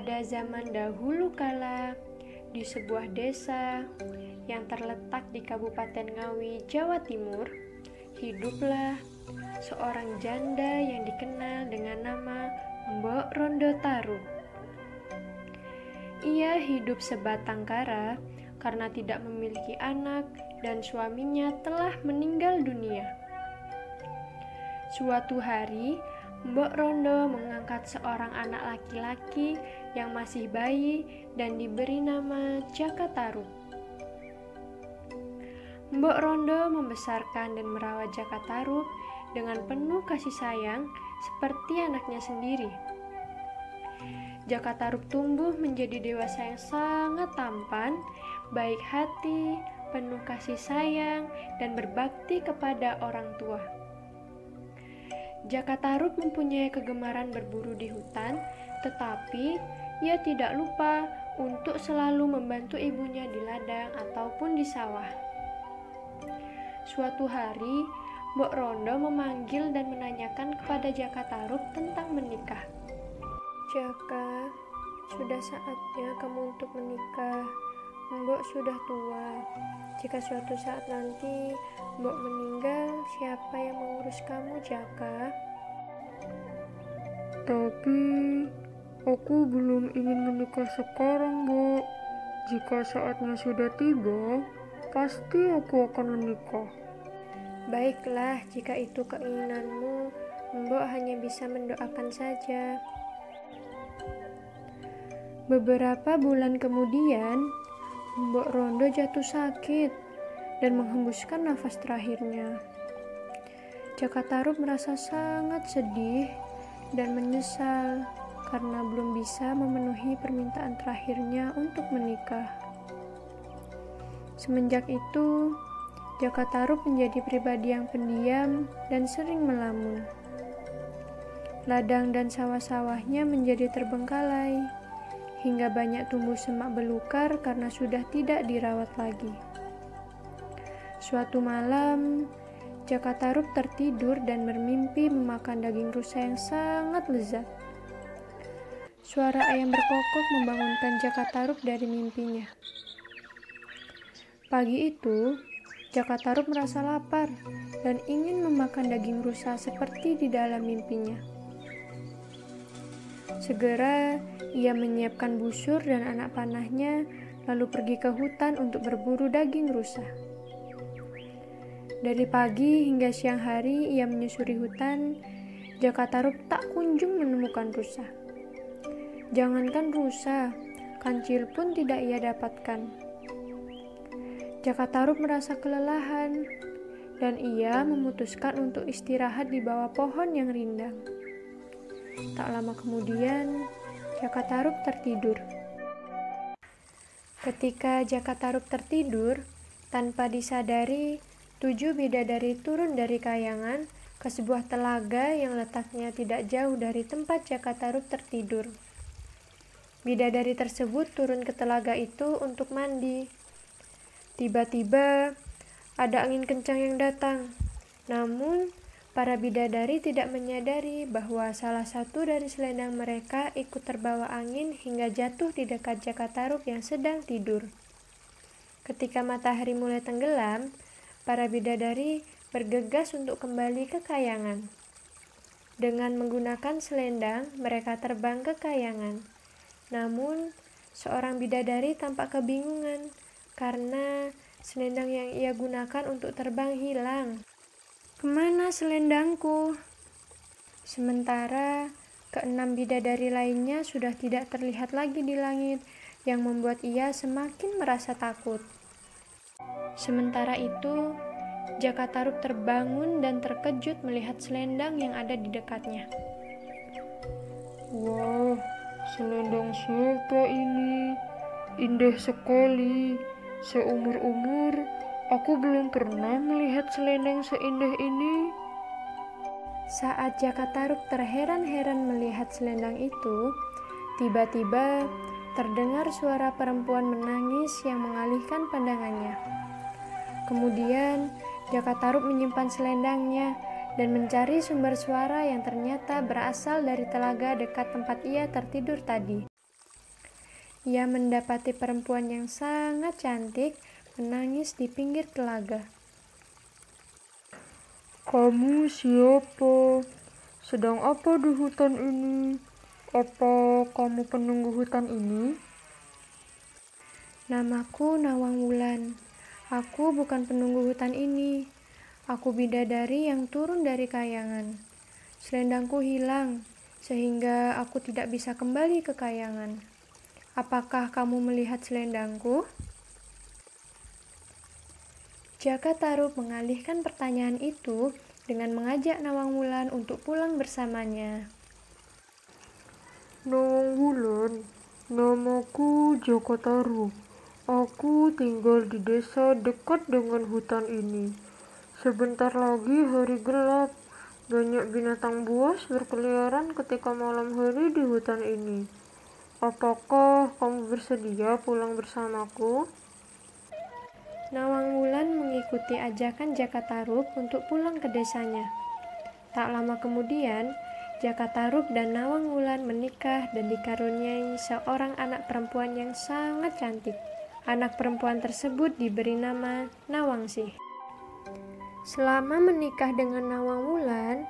Pada zaman dahulu kala, di sebuah desa yang terletak di Kabupaten Ngawi, Jawa Timur, hiduplah seorang janda yang dikenal dengan nama Mbok Rondo Tarup. Ia hidup sebatang kara karena tidak memiliki anak dan suaminya telah meninggal dunia. Suatu hari, Mbok Rondo mengangkat seorang anak laki-laki yang masih bayi dan diberi nama Jaka Tarub. Mbok Rondo membesarkan dan merawat Jaka Tarub dengan penuh kasih sayang seperti anaknya sendiri. Jaka Tarub tumbuh menjadi dewasa yang sangat tampan, baik hati, penuh kasih sayang, dan berbakti kepada orang tua. Jaka Tarub mempunyai kegemaran berburu di hutan, tetapi ia tidak lupa untuk selalu membantu ibunya di ladang ataupun di sawah. Suatu hari, Mbok Rondo memanggil dan menanyakan kepada Jaka Tarub tentang menikah. Jaka, sudah saatnya kamu untuk menikah. Mbok sudah tua. Jika suatu saat nanti Mbok meninggal, siapa yang mengurus kamu, Jaka? Tapi aku belum ingin menikah sekarang, Bu. Jika saatnya sudah tiba, pasti aku akan menikah. Baiklah, jika itu keinginanmu, Mbok hanya bisa mendoakan saja. Beberapa bulan kemudian, Mbok Rondo jatuh sakit dan menghembuskan nafas terakhirnya. Jaka Tarub merasa sangat sedih dan menyesal karena belum bisa memenuhi permintaan terakhirnya untuk menikah. Semenjak itu, Jaka Tarub menjadi pribadi yang pendiam dan sering melamun. Ladang dan sawah-sawahnya menjadi terbengkalai, hingga banyak tumbuh semak belukar karena sudah tidak dirawat lagi. Suatu malam, Jaka Tarub tertidur dan bermimpi memakan daging rusa yang sangat lezat. Suara ayam berkokok membangunkan Jaka Tarub dari mimpinya. Pagi itu, Jaka Tarub merasa lapar dan ingin memakan daging rusa seperti di dalam mimpinya. Segera, ia menyiapkan busur dan anak panahnya, lalu pergi ke hutan untuk berburu daging rusa. Dari pagi hingga siang hari, ia menyusuri hutan. Jaka Tarub tak kunjung menemukan rusa. Jangankan rusa, kancil pun tidak ia dapatkan. Jaka Tarub merasa kelelahan, dan ia memutuskan untuk istirahat di bawah pohon yang rindang. Tak lama kemudian, Jaka Tarub tertidur. Ketika Jaka Tarub tertidur, tanpa disadari, 7 bidadari turun dari kayangan ke sebuah telaga yang letaknya tidak jauh dari tempat Jaka Tarub tertidur. Bidadari tersebut turun ke telaga itu untuk mandi. Tiba-tiba, ada angin kencang yang datang. Namun, para bidadari tidak menyadari bahwa salah satu dari selendang mereka ikut terbawa angin hingga jatuh di dekat Jaka Tarub yang sedang tidur. Ketika matahari mulai tenggelam, para bidadari bergegas untuk kembali ke kayangan. Dengan menggunakan selendang, mereka terbang ke kayangan. Namun, seorang bidadari tampak kebingungan karena selendang yang ia gunakan untuk terbang hilang. "Kemana selendangku?" Sementara keenam bidadari lainnya sudah tidak terlihat lagi di langit, yang membuat ia semakin merasa takut. Sementara itu, Jaka Tarub terbangun dan terkejut melihat selendang yang ada di dekatnya. Wah, selendang siapa ini? Indah sekali. Seumur-umur, aku belum pernah melihat selendang seindah ini. Saat Jaka Tarub terheran-heran melihat selendang itu, tiba-tiba terdengar suara perempuan menangis yang mengalihkan pandangannya. Kemudian, Jaka Tarub menyimpan selendangnya dan mencari sumber suara yang ternyata berasal dari telaga dekat tempat ia tertidur tadi. ia mendapati perempuan yang sangat cantik menangis di pinggir telaga. Kamu siapa? Sedang apa di hutan ini? Apa kamu penunggu hutan ini? Namaku Nawang Wulan. Aku bukan penunggu hutan ini. Aku bidadari yang turun dari kayangan. Selendangku hilang, sehingga aku tidak bisa kembali ke kayangan. Apakah kamu melihat selendangku? Jaka Tarub mengalihkan pertanyaan itu dengan mengajak Nawang Wulan untuk pulang bersamanya. Nawang Wulan, namaku Jaka Tarub. Aku tinggal di desa dekat dengan hutan ini. Sebentar lagi hari gelap. Banyak binatang buas berkeliaran ketika malam hari di hutan ini. Apakah kamu bersedia pulang bersamaku? Nawang Wulan mengikuti ajakan Jaka Tarub untuk pulang ke desanya. Tak lama kemudian, Jaka Tarub dan Nawang Wulan menikah dan dikaruniai seorang anak perempuan yang sangat cantik. Anak perempuan tersebut diberi nama Nawangsih. Selama menikah dengan Nawang Wulan,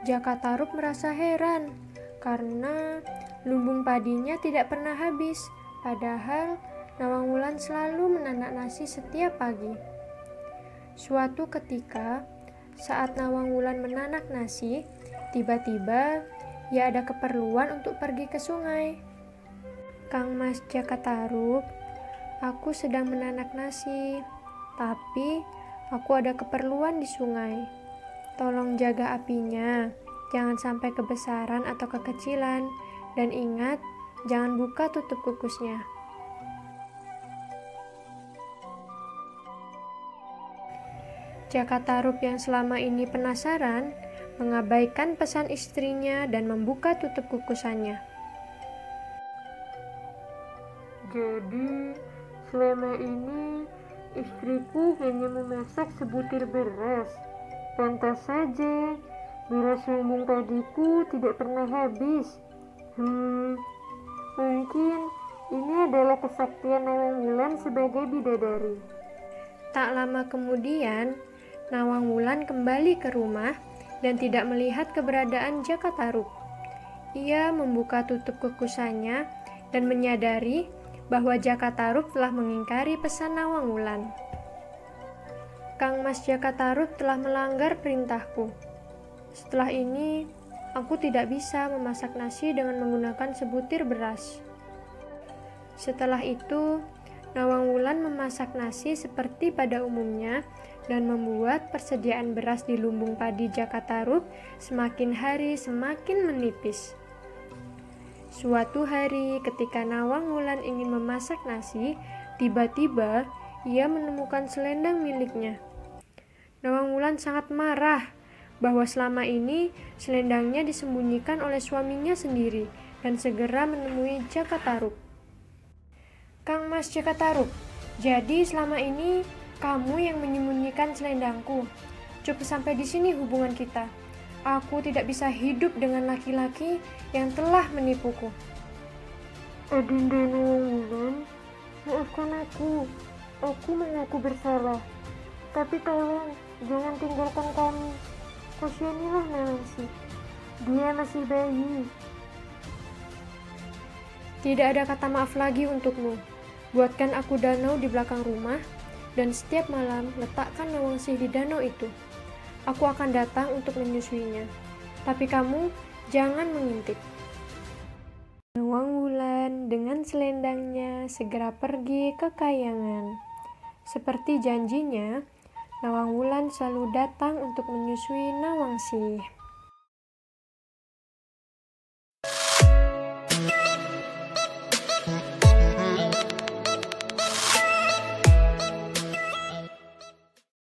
Jaka Tarub merasa heran karena lumbung padinya tidak pernah habis, padahal Nawang Wulan selalu menanak nasi setiap pagi. Suatu ketika, saat Nawang Wulan menanak nasi, tiba-tiba ia ada keperluan untuk pergi ke sungai. Kang Mas Jaka Tarub, aku sedang menanak nasi, tapi aku ada keperluan di sungai. Tolong jaga apinya, jangan sampai kebesaran atau kekecilan, dan ingat, jangan buka tutup kukusnya. Jaka Tarub yang selama ini penasaran, mengabaikan pesan istrinya dan membuka tutup kukusannya. Jadi, selama ini istriku hanya memasak sebutir beras. Pantas saja, beras lumbung padiku tidak pernah habis. Mungkin ini adalah kesaktian Nawang Wulan sebagai bidadari. Tak lama kemudian, Nawang Wulan kembali ke rumah dan tidak melihat keberadaan Jaka Tarub. Ia membuka tutup kukusannya dan menyadari bahwa Jaka Tarub telah mengingkari pesan Nawang Wulan. Kang Mas Jaka Tarub telah melanggar perintahku. Setelah ini, aku tidak bisa memasak nasi dengan menggunakan sebutir beras. Setelah itu, Nawang Wulan memasak nasi seperti pada umumnya dan membuat persediaan beras di lumbung padi Jaka Tarub semakin hari semakin menipis. Suatu hari ketika Nawang Wulan ingin memasak nasi, tiba-tiba ia menemukan selendang miliknya. Nawang Wulan sangat marah bahwa selama ini selendangnya disembunyikan oleh suaminya sendiri dan segera menemui Jaka Tarub. Kang Mas Jaka Tarub, jadi selama ini kamu yang menyembunyikan selendangku. Cukup sampai di sini hubungan kita. Aku tidak bisa hidup dengan laki-laki yang telah menipuku. Adinda Nawang Wulan, maafkan aku. Aku mengaku bersalah. Tapi tolong, jangan tinggalkan kami. Kasihanilah Nawangsih. Dia masih bayi. Tidak ada kata maaf lagi untukmu. Buatkan aku danau di belakang rumah, dan setiap malam letakkan Nawangsih di danau itu. Aku akan datang untuk menyusuinya. Tapi kamu jangan mengintip. Nawang Wulan dengan selendangnya segera pergi ke kayangan. Seperti janjinya, Nawang Wulan selalu datang untuk menyusui Nawangsih.